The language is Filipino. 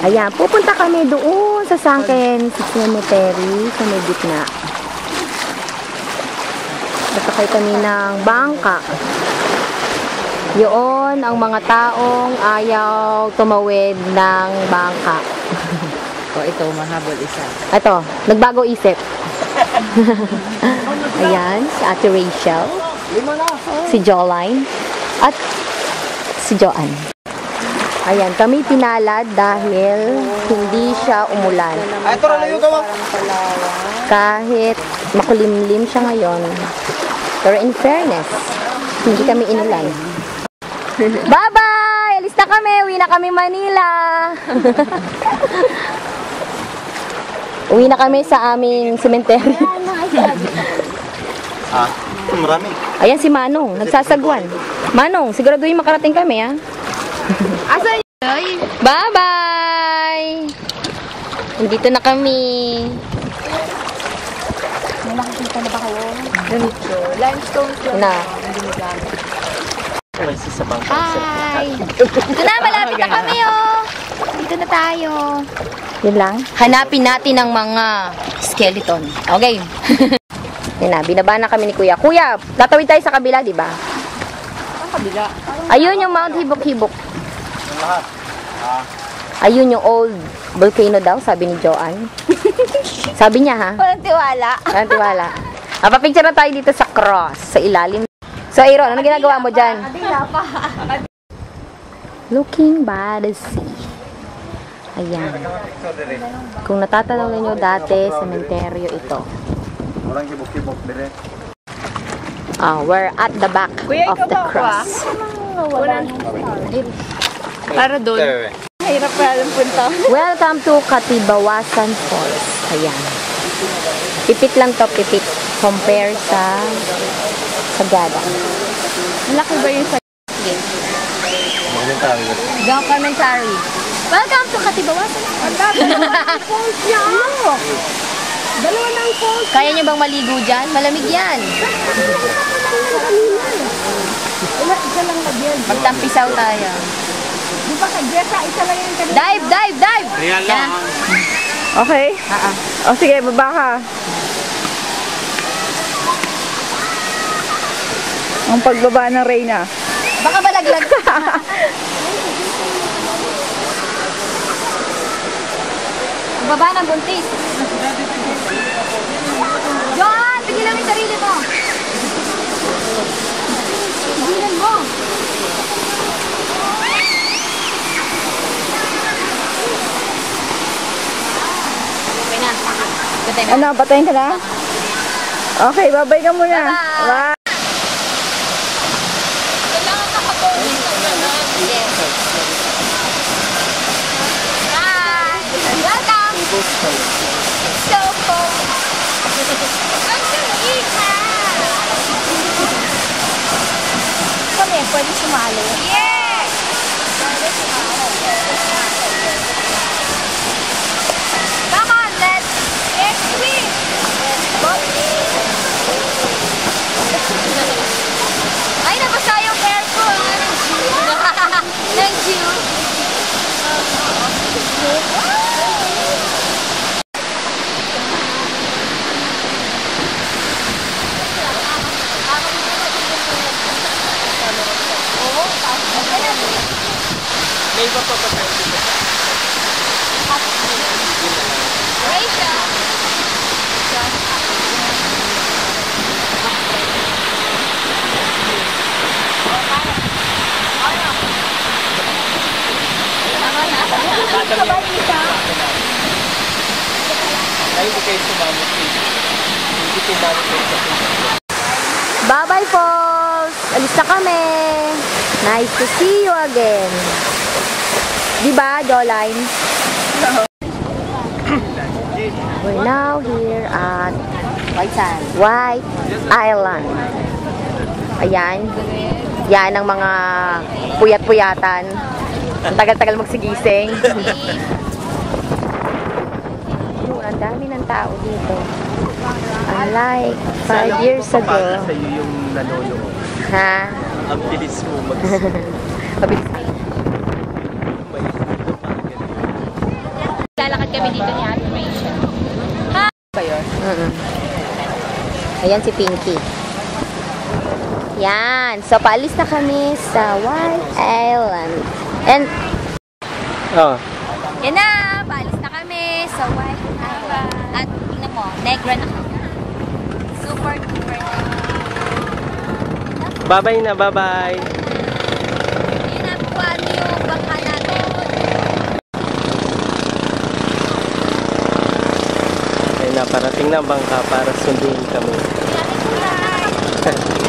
Ayan, pupunta kami doon sa Sunken Cemetery sa may gitna. Nasakay kami ng bangka. Yun ang mga taong ayaw tumawid ng bangka. O, ito, mahabol isa. Ito, nagbago isip. Ayan, si Ate Rachel, si Jolene, at si Joanne. Ayan, kami pinalad dahil hindi siya umulan. Kahit makulimlim siya ngayon. Pero in fairness, hindi kami inulan. Bye-bye! Alis na kami! Uwi na kami Manila! Uwi na kami sa aming cemetery. Marami. Ayan si Manong, nagsasagwan. Manong, siguraduhin makarating kami, ha? Asan yun? Bye-bye! Nandito na kami. May nakikita na ba kayo? Ganito. Limestone yun. Na. Hi! Ito na, malapit na kami, oh. Dito na tayo. Yun lang. Hanapin natin ang mga skeleton. Okay. Yan na, binaba na kami ni Kuya. Kuya, tatawid tayo sa kabila, di ba? Ang kabila. Ayun yung Mount Hibok-Hibok. Ayun yung old volcano daw, sabi ni Joanne. Sabi niya, ha? Walang tiwala. Walang tiwala. Papicture na tayo dito sa cross, sa ilalim. So, Aaron, ano ginagawa mo dyan? Looking by the sea. Ayan. Kung natatanaw ninyo dati, sementeryo ito. We're at the back of the cross. Para doon. Mahirap pa alam punta. Welcome to Katibawasan Falls. Ayan. Pipit lang to, pipit. Compare sa Sagada. Malaki ba yung sa Documentary. Welcome to Katibawasan. falls niya? Dalawa ng falls. Kaya nyo bang maligo dyan? Malamig yan. Isa lang na beer. Magtampisaw tayo. Di ba ka-Jessa? Isa lang yung kanina. Dive, dive, dive! Real lang. Okay? O sige, baba ka. Ang pagbaba ng Reyna. Baka malaglag. Baba ng buntis. John, pigilan mo yung sarili mo. Pigilan mo. Okay na. Patay na. Ano, patayin ka na? Okay, babay ka muna. Bye. Bye. Welcome! So cold! Ang sumit na! Kami, pwede sumali? Yes! Come on, let's swim! Ay, nabasa yung hair ko! Ng Jew! May iba pa ba tayo dito? Rachel! Ay, hindi kayo sumamot dito. Hindi sumamot dito. Bye-bye, Falls! Alis na kami! Nice to see you again! Diba, Jolene? We're now here at White Island. Ayan. Yan ang mga puyat-puyatan. Ang tagal-tagal magsigising. Ang dami ng tao dito. Unlike 5 years ago. Sa iyo yung nanonood. Ha? Ang bilis mo Mabilis. Ayan si Pinky. Yan. So, paalis na kami sa White Island. And, Oh. yan na. Paalis na kami sa White Island. At, tingnan mo, Negra na kami. Super duper Negra. Bye-bye na, bye-bye. Yan na po yung bangka natin. Ay, naparating na bangka para sundin kami. Yan na po.